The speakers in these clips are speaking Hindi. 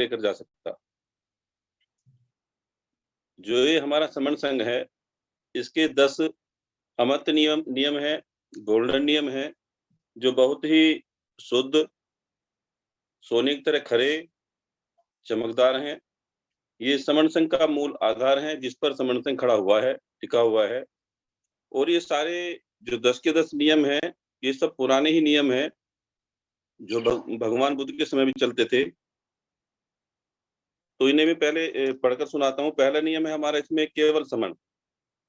लेकर जा सकता। जो ये हमारा समण संघ है, इसके 10 अमर्त्य नियम नियम है, गोल्डन नियम है, जो बहुत ही शुद्ध, सोने की तरह खरे, चमकदार हैं। ये समण संघ का मूल आधार है, जिस पर समण संघ खड़ा हुआ है, टिका हुआ है। और ये सारे जो 10 के 10 नियम हैं, ये सब पुराने ही नियम हैं, जो भगवान बुद्ध के समय भी चलते थे। तो इन्हें मैं पहले पढ़कर सुनाता हूँ। पहला नियम है हमारा इसमें केवल समण,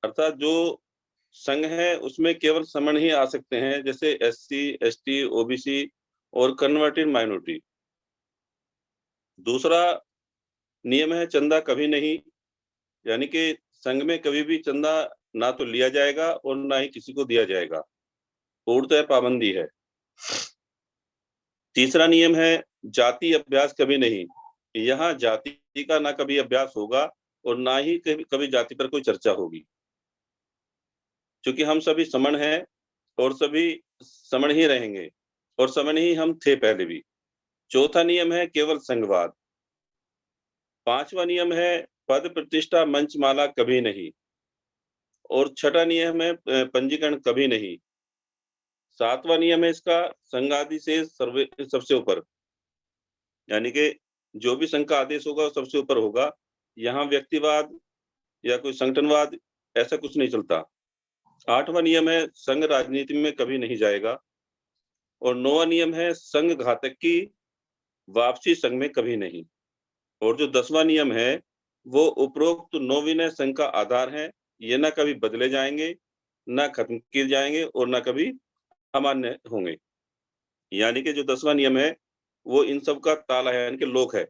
अर्थात जो संघ है उसमें केवल समण ही आ सकते हैं, जैसे एससी, एसटी, ओबीसी और कन्वर्टेड माइनॉरिटी। दूसरा नियम है चंदा कभी नहीं, यानी कि संघ में कभी भी चंदा ना तो लिया जाएगा और ना ही किसी को दिया जाएगा, पूर्णतः पाबंदी है। तीसरा नियम है जाति अभ्यास कभी नहीं, यहाँ जाति का ना कभी अभ्यास होगा और ना ही कभी जाति पर कोई चर्चा होगी, क्योंकि हम सभी समण हैं और सभी समण ही रहेंगे और समण ही हम थे पहले भी। चौथा नियम है केवल संघवाद। पांचवा नियम है पद प्रतिष्ठा मंचमाला कभी नहीं। और छठा नियम है पंजीकरण कभी नहीं। सातवां नियम है इसका संघादि से सबसे ऊपर, यानी कि जो भी संघ का आदेश होगा वो सबसे ऊपर होगा। यहाँ व्यक्तिवाद या कोई संगठनवाद ऐसा कुछ नहीं चलता। आठवां नियम है संघ राजनीति में कभी नहीं जाएगा। और 9वां नियम है संघ घातक की वापसी संघ में कभी नहीं। और जो 10वां नियम है वो उपरोक्त 9 विनय संघ का आधार है, ये ना कभी बदले जाएंगे, ना खत्म किए जाएंगे और ना कभी अमान्य होंगे। यानी कि जो 10वां नियम है वो इन सब का ताला है, यानी कि लोक है।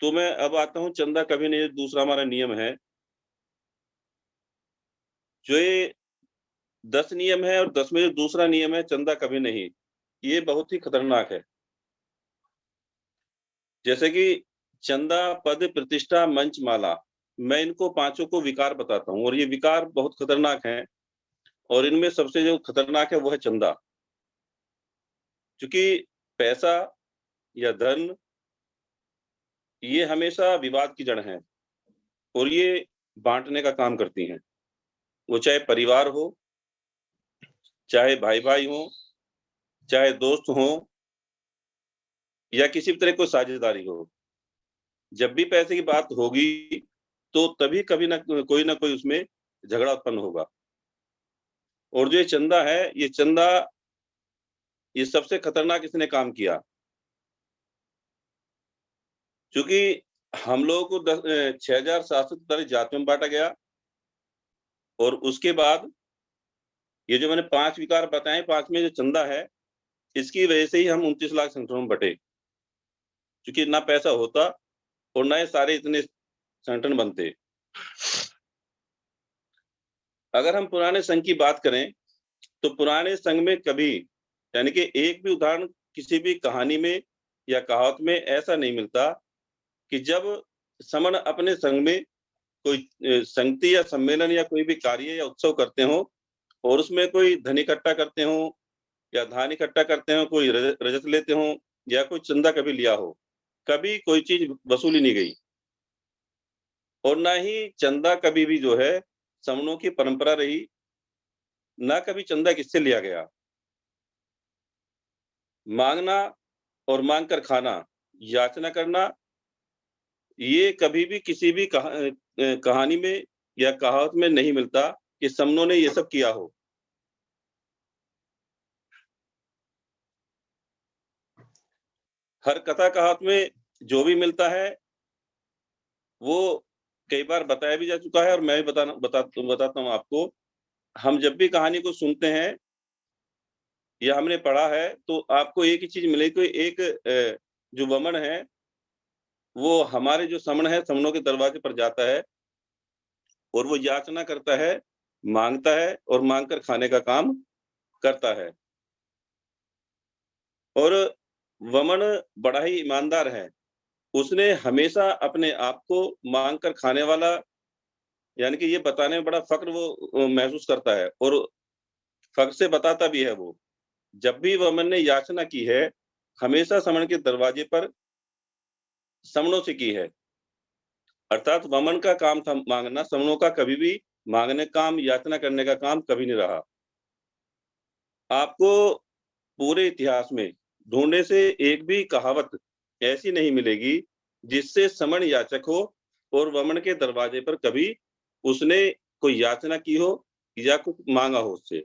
तो मैं अब आता हूं चंदा कभी नहीं, दूसरा हमारा नियम है। जो ये 10 नियम है और 10 में जो दूसरा नियम है चंदा कभी नहीं, ये बहुत ही खतरनाक है। जैसे कि चंदा, पद, प्रतिष्ठा, मंच, माला, मैं इनको पांचों को विकार बताता हूँ और ये विकार बहुत खतरनाक हैं। और इनमें सबसे जो खतरनाक है वो है चंदा, क्योंकि पैसा या धन ये हमेशा विवाद की जड़ है और ये बांटने का काम करती हैं। वो चाहे परिवार हो, चाहे भाई भाई हो, चाहे दोस्त हो, या किसी भी तरह कोई साझेदारी हो, जब भी पैसे की बात होगी तो तभी कभी ना कोई उसमें झगड़ा उत्पन्न होगा। और जो ये चंदा है, ये चंदा ये सबसे खतरनाक इसने काम किया, क्योंकि हम लोगों को 6,743 जातियों में बांटा गया। और उसके बाद ये जो मैंने 5 विकार बताए, 5 में जो चंदा है, इसकी वजह से ही हम 29 लाख संगठनों में बटे, क्योंकि ना पैसा होता और ना ये सारे इतने संगठन बनते। अगर हम पुराने संघ की बात करें तो पुराने संघ में कभी, यानी कि एक भी उदाहरण किसी भी कहानी में या कहावत में ऐसा नहीं मिलता कि जब समण अपने संघ में कोई संगति या सम्मेलन या कोई भी कार्य या उत्सव करते हो और उसमें कोई धन इकट्ठा करते हो या धान इकट्ठा करते हो, कोई रजत लेते हो या कोई चंदा कभी लिया हो, कभी कोई चीज वसूली नहीं गई। और ना ही चंदा कभी भी जो है समणों की परंपरा रही, ना कभी चंदा किससे लिया गया। मांगना और मांग कर खाना, याचना करना, ये कभी भी किसी भी कहानी में या कहावत में नहीं मिलता कि समनों ने ये सब किया हो। हर कथा कहावत में जो भी मिलता है वो कई बार बताया भी जा चुका है और मैं भी बताता हूँ आपको। हम जब भी कहानी को सुनते हैं या हमने पढ़ा है तो आपको एक ही चीज मिलेगी, कोई एक जो वमन है वो हमारे जो समण है, समणों के दरवाजे पर जाता है और वो याचना करता है, मांगता है और मांग कर खाने का काम करता है। और वमन बड़ा ही ईमानदार है, उसने हमेशा अपने आप को मांग कर खाने वाला, यानी कि ये बताने में बड़ा फक्र वो महसूस करता है और फक्र से बताता भी है वो। जब भी वमन ने याचना की है हमेशा समण के दरवाजे पर समणों से की है। अर्थात वमन का काम था मांगना, समणों का कभी भी मांगने काम, याचना करने का काम कभी नहीं रहा। आपको पूरे इतिहास में ढूंढने से एक भी कहावत ऐसी नहीं मिलेगी जिससे समण याचक हो और वमन के दरवाजे पर कभी उसने कोई याचना की हो या कुछ मांगा हो उससे।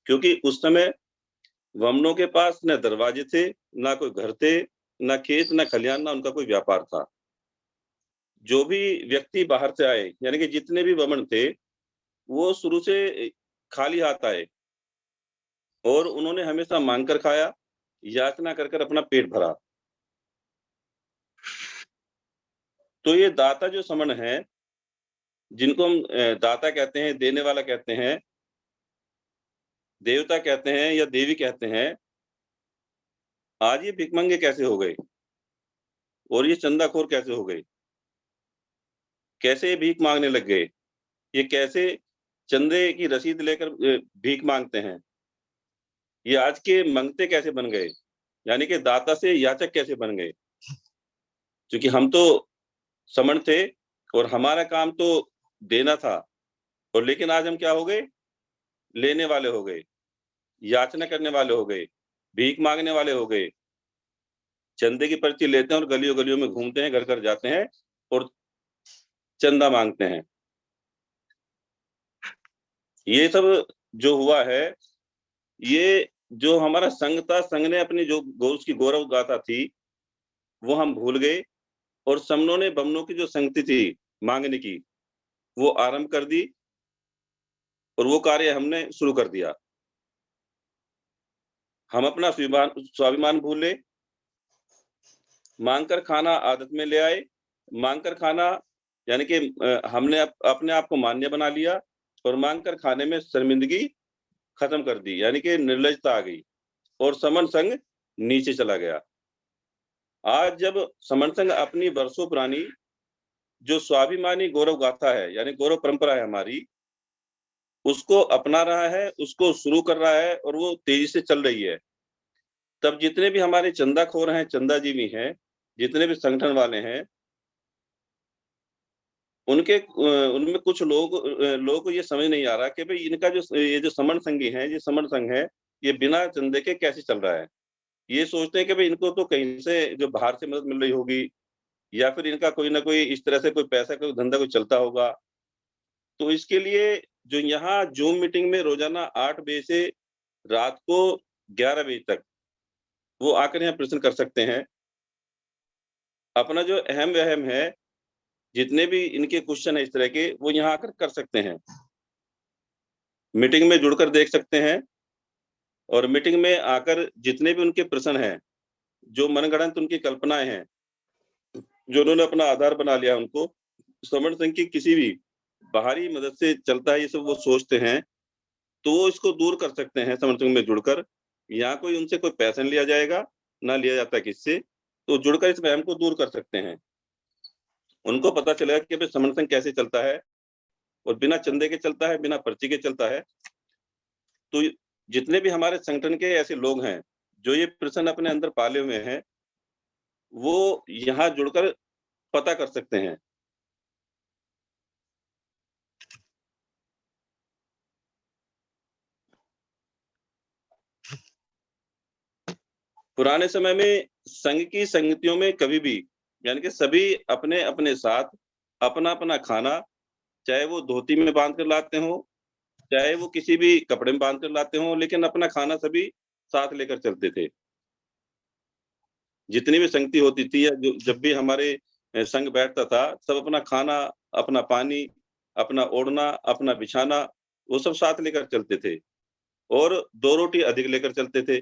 क्योंकि उस समय वमनों के पास न दरवाजे थे, ना कोई घर थे, ना खेत, ना खलिहान, ना उनका कोई व्यापार था। जो भी व्यक्ति बाहर से आए, यानी कि जितने भी वमन थे, वो शुरू से खाली हाथ आए और उन्होंने हमेशा मांग कर खाया, याचना कर कर अपना पेट भरा। तो ये दाता जो समण है, जिनको हम दाता कहते हैं, देने वाला कहते हैं, देवता कहते हैं या देवी कहते हैं, आज ये भिखमंगे कैसे हो गए और ये चंदाखोर कैसे हो गए? कैसे ये भीख मांगने लग गए? ये कैसे चंदे की रसीद लेकर भीख मांगते हैं? ये आज के मंगते कैसे बन गए? यानी कि दाता से याचक कैसे बन गए? क्योंकि हम तो समण थे और हमारा काम तो देना था, और लेकिन आज हम क्या हो गए? लेने वाले हो गए, याचना करने वाले हो गए, भीख मांगने वाले हो गए। चंदे की पर्ची लेते हैं और गलियों-गलियों में घूमते हैं, घर-घर जाते हैं और चंदा मांगते हैं। ये सब जो हुआ है, ये जो हमारा संघ था, संघ ने अपनी जो उसकी गौरव गाथा थी, वो हम भूल गए और समनों ने बमनों की जो संगति थी मांगने की, वो आरंभ कर दी और वो कार्य हमने शुरू कर दिया। हम अपना स्वाभिमान भूले, मांग कर खाना आदत में ले आए। मांग कर खाना यानी कि हमने अपने आप को मान्य बना लिया और मांग कर खाने में शर्मिंदगी खत्म कर दी, यानी कि निर्लजता आ गई और समन संघ नीचे चला गया। आज जब समन संघ अपनी वर्षों पुरानी जो स्वाभिमानी गौरव गाथा है, यानी गौरव परंपरा है हमारी, उसको अपना रहा है, उसको शुरू कर रहा है और वो तेजी से चल रही है। तब जितने भी हमारे चंदाखोर हैं, चंदाजीवी हैं, जितने भी संगठन वाले हैं, उनमें कुछ लोगों को ये समझ नहीं आ रहा कि भाई इनका ये जो समण संघी है, ये समण संघ है, ये बिना चंदे के कैसे चल रहा है। ये सोचते हैं कि भाई इनको तो कहीं से जो बाहर से मदद मिल रही होगी या फिर इनका कोई ना कोई इस तरह से कोई पैसा कोई धंधा कोई चलता होगा। तो इसके लिए जो यहाँ ज़ूम मीटिंग में रोज़ाना 8 बजे से रात को 11 बजे तक वो आकर यहाँ प्रश्न कर सकते हैं। अपना जो अहम-वहम है, जितने भी इनके क्वेश्चन है इस तरह के, वो यहाँ आकर कर सकते हैं। मीटिंग में जुड़कर देख सकते हैं और मीटिंग में आकर जितने भी उनके प्रश्न हैं, जो मनगढ़ंत उनकी कल्पनाएँ हैं, जो उन्होंने अपना आधार बना लिया है उनको, समण संघ की किसी भी बाहरी मदद से चलता है, ये सब वो सोचते हैं, तो वो इसको दूर कर सकते हैं समण संघ में जुड़कर। यहाँ कोई उनसे कोई पैसा नहीं लिया जाएगा, ना लिया जाता है किससे, तो जुड़कर इस वहम को दूर कर सकते हैं। उनको पता चलेगा कि भाई समण संघ कैसे चलता है और बिना चंदे के चलता है, बिना पर्ची के चलता है। तो जितने भी हमारे संगठन के ऐसे लोग हैं, जो ये प्रश्न अपने अंदर पाले हुए हैं, वो यहाँ जुड़कर पता कर सकते हैं। पुराने समय में संघ की संगतियों में कभी भी यानी कि सभी अपने-अपने साथ अपना-अपना खाना, चाहे वो धोती में बाँध कर लाते हों, चाहे वो किसी भी कपड़े में बाँध कर लाते हों, लेकिन अपना खाना सभी साथ लेकर चलते थे। जितनी भी संगति होती थी या जो जब भी हमारे संघ बैठता था, सब अपना खाना, अपना पानी, अपना ओढ़ना, अपना बिछाना, वो सब साथ लेकर चलते थे और 2 रोटी अधिक लेकर चलते थे।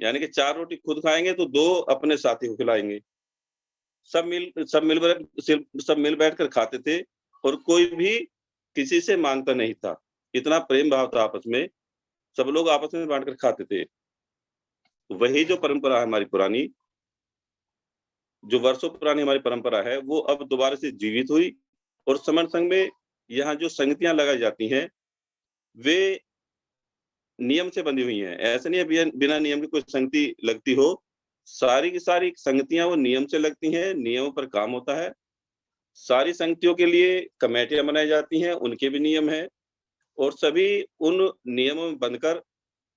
यानी कि 4 रोटी खुद खाएँगे तो 2 अपने साथी को खिलाएँगे। सब मिल बैठकर खाते थे और कोई भी किसी से माँगता नहीं था। इतना प्रेम भाव था आपस में, सब लोग आपस में बाँट कर खाते थे। वही जो परंपरा है हमारी पुरानी, जो वर्षों पुरानी हमारी परंपरा है, वो अब दोबारा से जीवित हुई और समर संघ में यहाँ जो संगतियाँ लगाई जाती हैं, वे नियम से बंधी हुई हैं। ऐसा नहीं है बिना नियम के कोई संगति लगती हो। सारी की सारी संगतियाँ वो नियम से लगती हैं, नियमों पर काम होता है। सारी संगतियों के लिए कमेटियाँ बनाई जाती हैं, उनके भी नियम हैं और सभी उन नियमों में बंधकर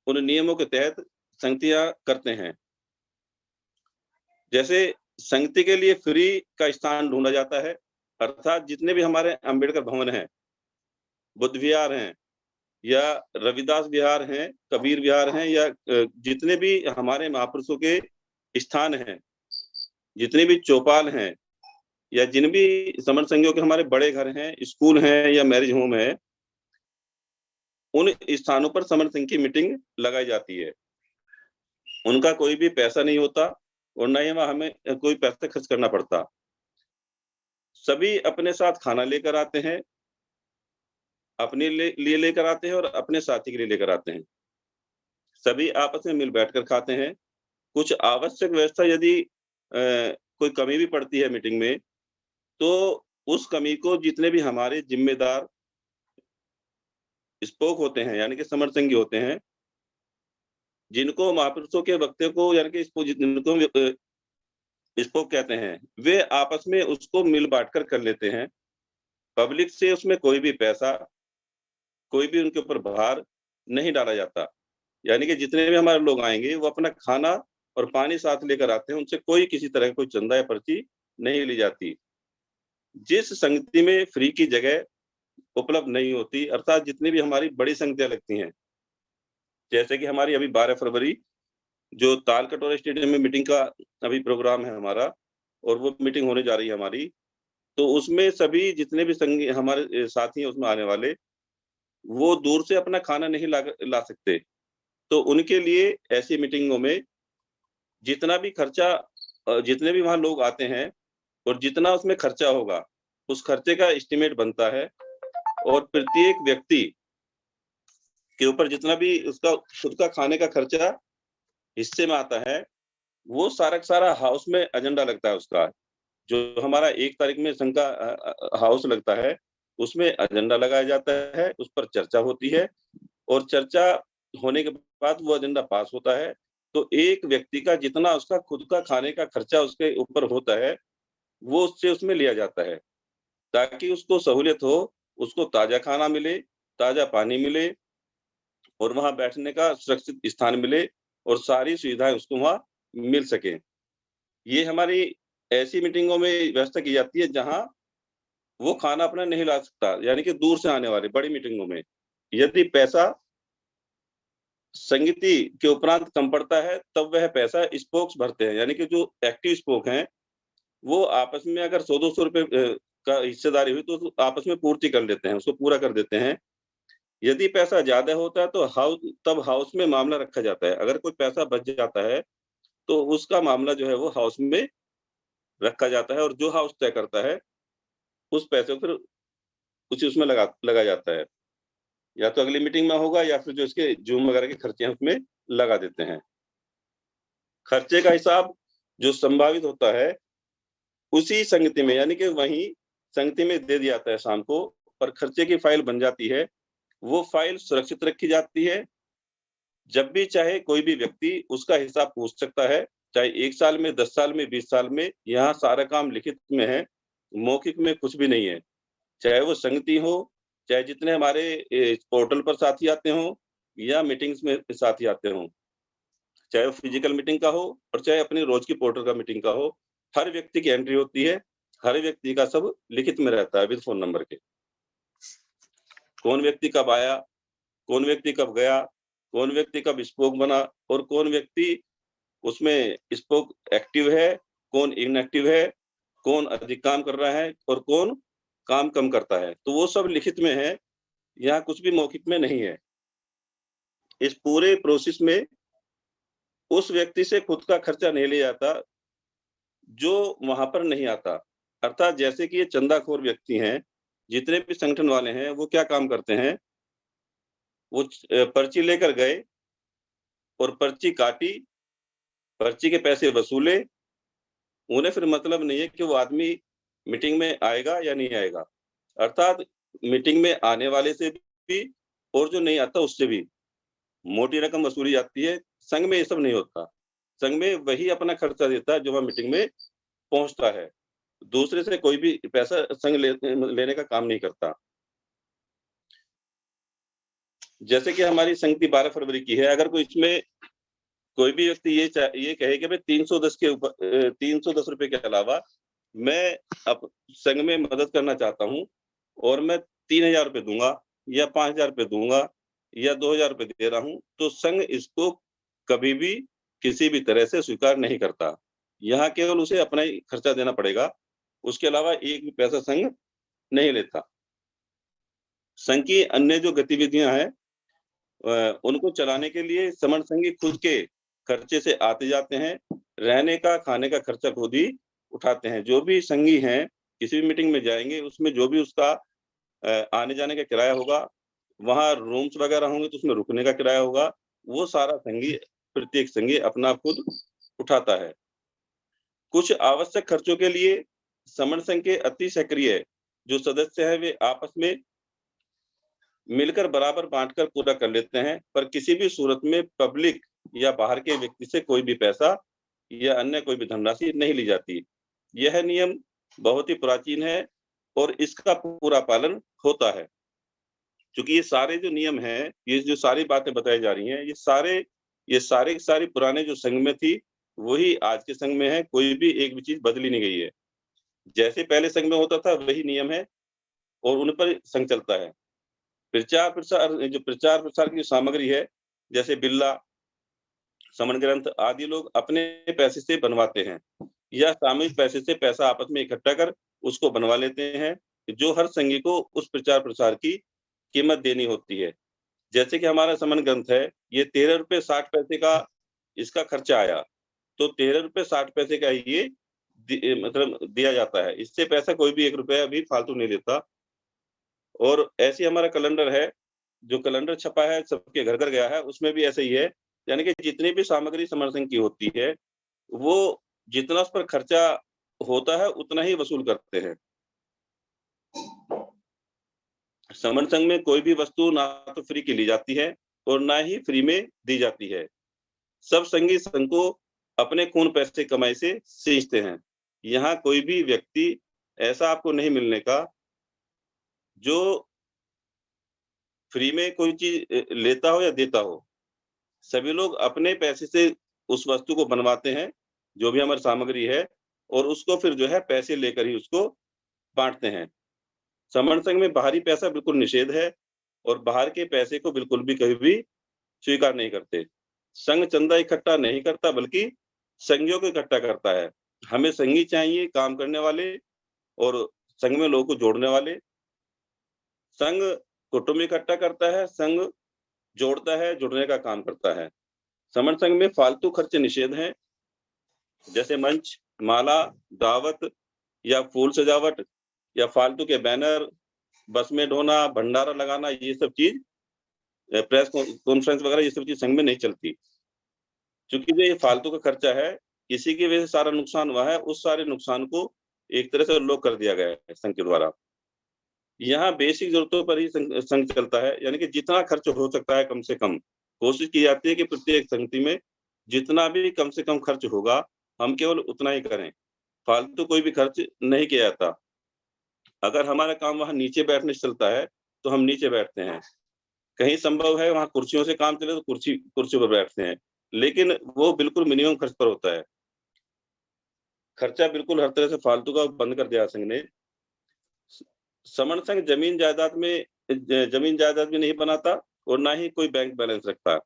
उन नियमों के तहत संगतियाँ करते हैं। जैसे संगति के लिए फ्री का स्थान ढूँढा जाता है, अर्थात जितने भी हमारे अम्बेडकर भवन हैं, बुद्ध विहार हैं या रविदास विहार हैं, कबीर विहार हैं या जितने भी हमारे महापुरुषों के स्थान हैं, जितने भी चौपाल हैं या जिन भी समर संघियों के हमारे बड़े घर हैं, स्कूल हैं या मैरिज होम है, उन स्थानों पर समर संघ की मीटिंग लगाई जाती है। उनका कोई भी पैसा नहीं होता और ना ही वहाँ हमें कोई पैसा खर्च करना पड़ता। सभी अपने साथ खाना लेकर आते हैं, अपने लिए लेकर आते हैं और अपने साथी के लिए लेकर आते हैं। सभी आपस में मिल बैठकर खाते हैं। कुछ आवश्यक व्यवस्था यदि कोई कमी भी पड़ती है मीटिंग में, तो उस कमी को जितने भी हमारे ज़िम्मेदार स्पोक होते हैं, यानी कि समर संघी होते हैं, जिनको महापुरुषों के वक्तव्य को यानी कि जिनको स्पोक कहते हैं, वे आपस में उसको मिल बाँट कर लेते हैं। पब्लिक से उसमें कोई भी पैसा, कोई भी उनके ऊपर भार नहीं डाला जाता। यानी कि जितने भी हमारे लोग आएँगे, वो अपना खाना और पानी साथ लेकर आते हैं, उनसे कोई किसी तरह का कोई चंदा या पर्ची नहीं ली जाती। जिस संगति में फ्री की जगह उपलब्ध नहीं होती, अर्थात जितनी भी हमारी बड़ी संगतियाँ लगती हैं, जैसे कि हमारी अभी 12 फरवरी जो तालकटोरा स्टेडियम में मीटिंग का अभी प्रोग्राम है हमारा और वो मीटिंग होने जा रही है हमारी, तो उसमें सभी जितने भी संगी हमारे साथी हैं उसमें आने वाले, वो दूर से अपना खाना नहीं ला सकते। तो उनके लिए ऐसी मीटिंगों में जितना भी खर्चा जितने भी वहाँ लोग आते हैं और जितना उसमें खर्चा होगा, उस खर्चे का एस्टीमेट बनता है और प्रत्येक व्यक्ति के ऊपर जितना भी उसका खुद का खाने का खर्चा हिस्से में आता है, वो सारा का सारा हाउस में एजेंडा लगता है उसका। जो हमारा 1 तारीख में संघ का हाउस लगता है, उसमें एजेंडा लगाया जाता है, उस पर चर्चा होती है और चर्चा होने के बाद वो एजेंडा पास होता है। तो एक व्यक्ति का जितना उसका खुद का खाने का खर्चा उसके ऊपर होता है, वो उससे उसमें लिया जाता है, ताकि उसको सहूलियत हो, उसको ताज़ा खाना मिले, ताज़ा पानी मिले और वहाँ बैठने का सुरक्षित स्थान मिले और सारी सुविधाएँ उसको वहाँ मिल सकें। ये हमारी ऐसी मीटिंगों में व्यवस्था की जाती है जहाँ वो खाना अपना नहीं ला सकता, यानी कि दूर से आने वाले बड़ी मीटिंगों में। यदि पैसा संगति के उपरांत कम पड़ता है, तब वह पैसा स्पोक्स भरते हैं, यानी कि जो एक्टिव स्पोक हैं, वो आपस में अगर 100-200 रुपए का हिस्सेदारी हुई तो आपस में पूर्ति कर लेते हैं, उसको पूरा कर देते हैं। यदि पैसा ज़्यादा होता है तो तब हाउस में मामला रखा जाता है। अगर कोई पैसा बच जाता है, तो उसका मामला जो है वो हाउस में रखा जाता है और जो हाउस तय करता है, उस पैसे को फिर उसी उसमें लगा जाता है। या तो अगली मीटिंग में होगा या फिर जो इसके जूम वगैरह के खर्चे हैं उसमें लगा देते हैं। खर्चे का हिसाब जो संभावित होता है, उसी संगति में यानी कि वहीं संगति में दे दिया जाता है शाम को और खर्चे की फाइल बन जाती है। वो फाइल सुरक्षित रखी जाती है। जब भी चाहे कोई भी व्यक्ति उसका हिसाब पूछ सकता है, चाहे 1 साल में, 10 साल में, 20 साल में, यहाँ सारा काम लिखित में है, मौखिक में कुछ भी नहीं है। चाहे वो संगति हो, चाहे जितने हमारे पोर्टल पर साथी आते हों या मीटिंग्स में साथी आते हों। चाहे वो फिजिकल मीटिंग का हो और चाहे अपनी रोज की पोर्टल का मीटिंग का हो, हर व्यक्ति की एंट्री होती है, हर व्यक्ति का सब लिखित में रहता है विद फ़ोन नंबर के। कौन व्यक्ति कब आया, कौन व्यक्ति कब गया, कौन व्यक्ति कब स्पोक बना और कौन व्यक्ति उसमें स्पोक एक्टिव है, कौन इनएक्टिव है, कौन अधिक काम कर रहा है और कौन काम कम करता है। तो वो सब लिखित में है, यहाँ कुछ भी मौखिक में नहीं है। इस पूरे प्रोसेस में उस व्यक्ति से खुद का खर्चा नहीं लिया जाता, जो वहाँ पर नहीं आता। अर्थात जैसे कि ये चंदाखोर व्यक्ति हैं, जितने भी संगठन वाले हैं, वो क्या काम करते हैं, वो पर्ची लेकर गए और पर्ची काटी, पर्ची के पैसे वसूले, उन्हें फिर मतलब नहीं है कि वो आदमी मीटिंग में आएगा या नहीं आएगा। अर्थात मीटिंग में आने वाले से भी और जो नहीं आता उससे भी। मोटी रकम वसूली जाती है। संघ में ये सब नहीं होता। संघ में वही अपना खर्चा देता है जो वहाँ मीटिंग में पहुँचता है। दूसरे से कोई भी पैसा संघ लेने का काम नहीं करता। जैसे कि हमारी संगति 12 फरवरी की है, अगर कोई इसमें कोई भी व्यक्ति ये कहे कि मैं 310 के ऊपर 310 रुपए के अलावा मैं अब संघ में मदद करना चाहता हूँ और मैं 3000 रुपए दूँगा या 5000 रुपए दूँगा या 2000 रुपए दे रहा हूँ, तो संघ इसको कभी भी किसी भी तरह से स्वीकार नहीं करता। यहाँ केवल उसे अपना ही खर्चा देना पड़ेगा, उसके अलावा एक भी पैसा संघ नहीं लेता। संघ की अन्य जो गतिविधियाँ हैं उनको चलाने के लिए समण संघी खुद के खर्चे से आते-जाते हैं, रहने का, खाने का खर्चा खुद ही उठाते हैं। जो भी संघी हैं, किसी भी मीटिंग में जाएँगे, उसमें जो भी उसका आने-जाने का किराया होगा, वहाँ रूम्स वगैरह होंगे तो उसमें रुकने का किराया होगा, वो सारा संघी प्रत्येक संघी अपना खुद उठाता है। कुछ आवश्यक खर्चों के लिए समण संघ के अति सक्रिय जो सदस्य हैं, वे आपस में मिलकर बराबर बाँटकर पूरा कर लेते हैं, पर किसी भी सूरत में पब्लिक या बाहर के व्यक्ति से कोई भी पैसा या अन्य कोई भी धनराशि नहीं ली जाती। यह नियम बहुत ही प्राचीन है और इसका पूरा पालन होता है। चूँकि ये सारे जो नियम हैं, ये जो सारी बातें बताई जा रही हैं, ये सारे की सारी पुराने जो संघ में थी, वही आज के संघ में है, कोई भी एक भी चीज़ बदली नहीं गई है। जैसे पहले संघ में होता था, वही नियम है और उन पर संघ चलता है। प्रचार-प्रसार की सामग्री है, जैसे बिल्ला, समण ग्रंथ आदि लोग अपने पैसे से बनवाते हैं या सामूहिक पैसे से पैसा आपस में इकट्ठा कर उसको बनवा लेते हैं, जो हर संघी को उस प्रचार-प्रसार की कीमत देनी होती है। जैसे कि हमारा समण ग्रंथ है, ये ₹13.60 का इसका खर्चा आया, तो ₹13.60 का ही ये मतलब दिया जाता है। इससे पैसा कोई भी ₹1 भी फालतू नहीं देता। और ऐसे ही हमारा कैलेंडर है, जो कैलेंडर छपा है, सबके घर-घर गया है, उसमें भी ऐसे ही है। यानी कि जितनी भी सामग्री समण संघ की होती है, वो जितना उस पर खर्चा होता है, उतना ही वसूल करते हैं। समण संघ में कोई भी वस्तु ना तो फ्री की ली जाती है और ना ही फ्री में दी जाती है। सब संघी संघ को अपने खून पैसे कमाई से सींचते हैं। यहाँ कोई भी व्यक्ति ऐसा आपको नहीं मिलने का, जो फ्री में कोई चीज़ लेता हो या देता हो। सभी लोग अपने पैसे से उस वस्तु को बनवाते हैं, जो भी हमारी सामग्री है और उसको फिर जो है पैसे लेकर ही उसको बाँटते हैं। समण संघ में बाहरी पैसा बिल्कुल निषेध है और बाहर के पैसे को बिल्कुल भी कभी भी स्वीकार नहीं करते। संघ चंदा इकट्ठा नहीं करता बल्कि संघियों को इकट्ठा करता है। हमें संघी चाहिए, काम करने वाले और संघ में लोगों को जोड़ने वाले। संघ कुटुंब इकट्ठा करता है, संघ जोड़ता है, जुड़ने का काम करता है। समण संघ में फालतू खर्चे निषेध हैं, जैसे मंच, माला, दावत या फूल सजावट या फालतू के बैनर, बस में ढोना, भंडारा लगाना, ये सब चीज़ प्रेस कॉन्फ्रेंस वगैरह ये सब चीज़ संघ में नहीं चलती। चूँकि जो ये फालतू का खर्चा है, किसी की वजह से सारा नुकसान हुआ है, उस सारे नुकसान को एक तरह से लोप कर दिया गया है संघ के द्वारा। यहाँ बेसिक ज़रूरतों पर ही संघ चलता है, यानी कि जितना खर्च हो सकता है कम से कम, कोशिश की जाती है कि प्रत्येक संगति में जितना भी कम से कम खर्च होगा, हम केवल उतना ही करें। फालतू कोई भी खर्च नहीं किया जाता। अगर हमारा काम वहाँ नीचे बैठने से चलता है, तो हम नीचे बैठते हैं। कहीं संभव है वहाँ कुर्सियों से काम चले तो कुर्सियों पर बैठते हैं, लेकिन वो बिल्कुल मिनिमम खर्च पर होता है। खर्चा बिल्कुल हर तरह से फालतू का बंद कर दिया संघ ने। समण संघ जमीन जायदाद भी नहीं बनाता और ना ही कोई बैंक बैलेंस रखता।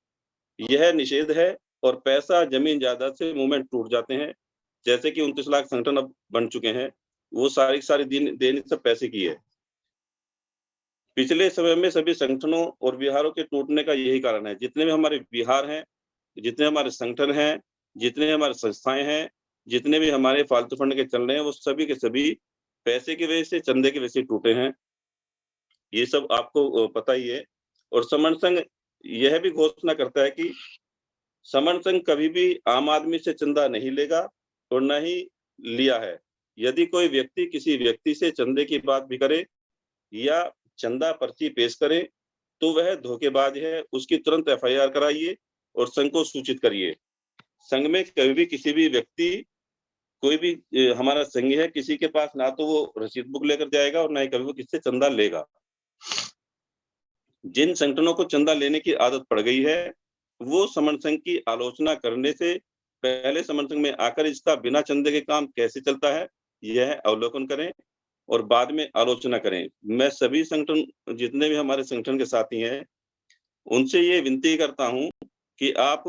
यह निषेध है और पैसा जमीन जायदाद से मूवमेंट टूट जाते हैं। जैसे कि 29 लाख संगठन अब बन चुके हैं, वो सारी की सारी देन सब पैसे की है। पिछले समय में सभी संगठनों और विहारों के टूटने का यही कारण है। जितने भी हमारे विहार हैं, जितने हमारे संगठन हैं, जितने हमारे संस्थाएँ हैं, जितने भी हमारे फालतू फंड के चल रहे हैं, वो सभी के सभी पैसे की वजह से, चंदे की वजह से टूटे हैं। ये सब आपको पता ही है। और समण संघ यह भी घोषणा करता है कि समण संघ कभी भी आम आदमी से चंदा नहीं लेगा और न ही लिया है। यदि कोई व्यक्ति किसी व्यक्ति से चंदे की बात भी करे या चंदा पर्ची पेश करे, तो वह धोखेबाज है, उसकी तुरंत एफआईआर कराइए और संघ को सूचित करिए। संघ में कभी भी किसी भी व्यक्ति, कोई भी हमारा संघी है, किसी के पास ना तो वो रसीद बुक लेकर जाएगा और ना ही कभी वो किससे चंदा लेगा। जिन संगठनों को चंदा लेने की आदत पड़ गई है, वो समन संघ की आलोचना करने से पहले समन संघ में आकर इसका बिना चंदे के काम कैसे चलता है, यह अवलोकन करें और बाद में आलोचना करें। मैं सभी संगठन, जितने भी हमारे संगठन के साथी हैं, उनसे ये विनती करता हूँ कि आप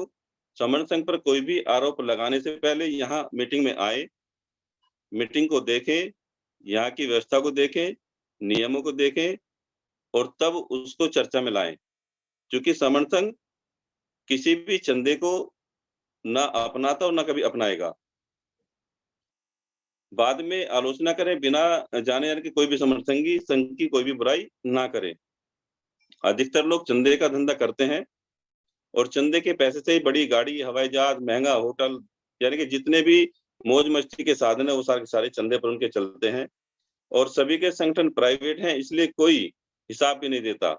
समन संघ पर कोई भी आरोप लगाने से पहले यहाँ मीटिंग में आए, मीटिंग को देखें, यहाँ की व्यवस्था को देखें, नियमों को देखें और तब उसको चर्चा में लाएँ। क्योंकि समन संघ किसी भी चंदे को ना अपनाता और ना कभी अपनाएगा। बाद में आलोचना करें, बिना जाने-अनजाने के कोई भी समर्थंगी संघ की कोई भी बुराई ना करे। अधिकतर लोग चंदे का धंधा करते हैं और चंदे के पैसे से ही बड़ी गाड़ी, हवाई जहाज, महँगा होटल, यानी कि जितने भी मौज-मस्ती के साधन है, वो सारे के सारे चंदे पर उनके चलते हैं और सभी के संगठन प्राइवेट हैं, इसलिए कोई हिसाब भी नहीं देता।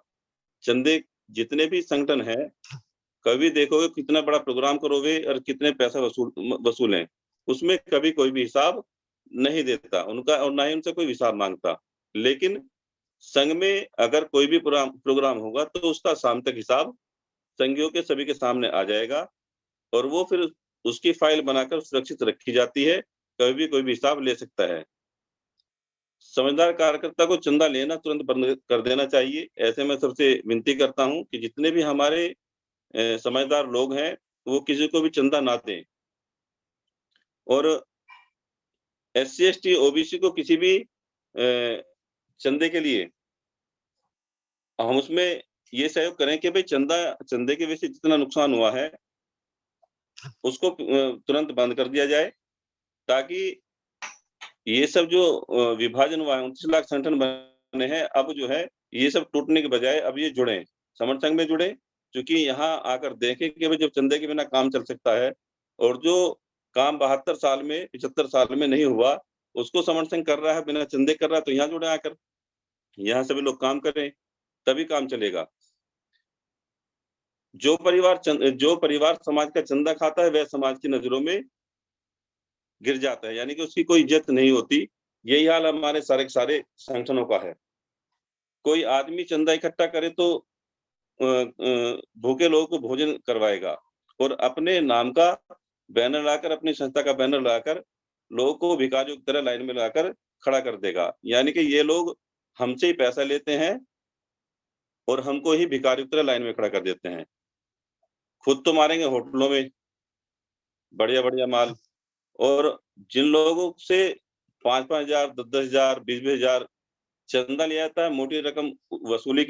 चंदे जितने भी संगठन हैं, कभी देखोगे कितना बड़ा प्रोग्राम करोगे और कितने पैसा वसूलें, उसमें कभी कोई भी हिसाब नहीं देता उनका और ना ही उनसे कोई हिसाब माँगता। लेकिन संघ में अगर कोई भी प्रोग्राम होगा तो उसका शाम तक हिसाब संघियों के सभी के सामने आ जाएगा और वो फिर उसकी फाइल बनाकर सुरक्षित रखी जाती है, कभी भी कोई भी हिसाब ले सकता है। समझदार कार्यकर्ता को चंदा लेना तुरंत बंद कर देना चाहिए। ऐसे में सबसे विनती करता हूँ कि जितने भी हमारे समझदार लोग हैं, वो किसी को भी चंदा ना दें और एससी, एसटी, ओबीसी को किसी भी चंदे के लिए हम उसमें ये सहयोग करें कि भाई चंदे की वजह से जितना नुकसान हुआ है, उसको तुरंत बंद कर दिया जाए, ताकि ये सब जो विभाजन हुआ है, 29 लाख संगठन बने हैं, अब जो है ये सब टूटने के बजाय अब ये जुड़ें, समर संघ में जुड़ें, क्योंकि यहाँ आकर देखें कि भाई जब चंदे के बिना काम चल सकता है और जो काम 72 साल में, 75 साल में नहीं हुआ, उसको समर संघ कर रहा है, बिना चंदे कर रहा है, तो यहाँ जुड़े आकर। यहाँ सभी लोग काम करें, तभी काम चलेगा। जो परिवार समाज का चंदा खाता है, वह समाज की नज़रों में गिर जाता है, यानी कि उसकी कोई इज़्ज़त नहीं होती। यही हाल हमारे सारे के सारे संगठनों का है। कोई आदमी चंदा इकट्ठा करे तो भूखे लोगों को भोजन करवाएगा और अपने नाम का बैनर लाकर, अपनी संस्था का बैनर लाकर लोगों को भिखारियों की तरह लाइन में लाकर खड़ा कर देगा। यानी कि ये लोग हमसे ही पैसा लेते हैं और हमको ही भिखारियों की तरह लाइन में खड़ा कर देते हैं। खुद तो मारेंगे होटलों में, बढ़िया-बढ़िया माल, और जिन लोगों से 5-5 हज़ार, 10-10 हज़ार, 20-20 हज़ार चंदा लिया जाता है, मोटी रकम वसूल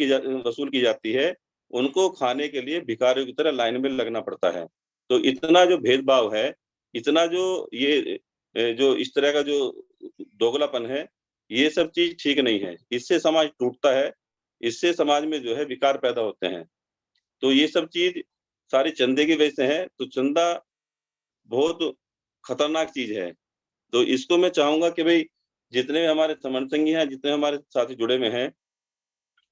की जाती है, उनको खाने के लिए भिखारियों की तरह लाइन में लगना पड़ता है। तो इतना जो भेदभाव है, इतना जो ये जो इस तरह का जो दोगलापन है, ये सब चीज़ ठीक नहीं है। इससे समाज टूटता है, इससे समाज में जो है विकार पैदा होते हैं। तो ये सब चीज़ सारी चंदे की वजह से है, तो चंदा बहुत खतरनाक चीज़ है। तो इसको मैं चाहूँगा कि भई जितने भी हमारे समर्थन हैं, जितने हमारे साथी जुड़े हुए हैं,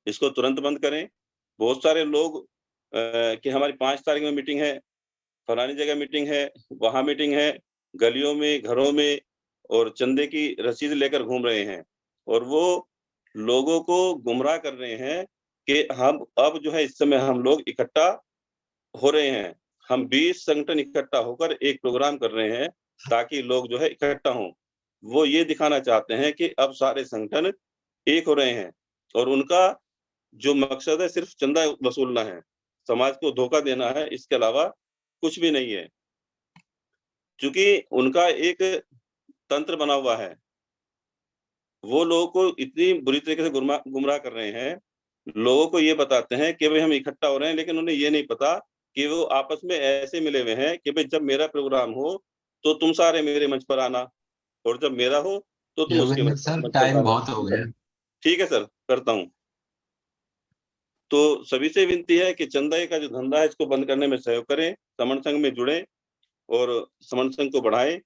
इसको तुरंत बंद करें। बहुत सारे लोग कि हमारी 5 तारीख में मीटिंग है, फलानी जगह मीटिंग है, वहाँ मीटिंग है, गलियों में, घरों में और चंदे की रसीद लेकर घूम रहे हैं और वो लोगों को गुमराह कर रहे हैं कि हम अब जो है इस समय हम लोग इकट्ठा हो रहे हैं। हम 20 संगठन इकट्ठा होकर एक प्रोग्राम कर रहे हैं ताकि लोग जो है इकट्ठा हों। वो ये दिखाना चाहते हैं कि अब सारे संगठन एक हो रहे हैं और उनका जो मकसद है सिर्फ चंदा वसूलना है, समाज को धोखा देना है, इसके अलावा कुछ भी नहीं है। क्योंकि उनका एक तंत्र बना हुआ है। वो लोगों को इतनी बुरी तरीके से गुमराह कर रहे हैं, लोगों को ये बताते हैं कि भई हम इकट्ठा हो रहे हैं, लेकिन उन्हें ये नहीं पता कि वो आपस में ऐसे मिले हुए हैं कि भई जब मेरा प्रोग्राम हो, तो तुम सारे मेरे मंच पर आना और जब मेरा हो, तो तुम उसके योगेंद्र सर, मंच पर टाइम आना। बहुत हो गया। ठीक है सर, करता हूँ। तो सभी से विनती है कि चंदा का जो धंधा है, इसको बंद करने में सहयोग करें, समन संघ में जुड़ें और समन संघ को बढ़ाएँ।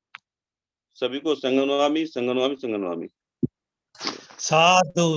सभी को संगनवामी, संगनवामी, संगनवामी। साधु।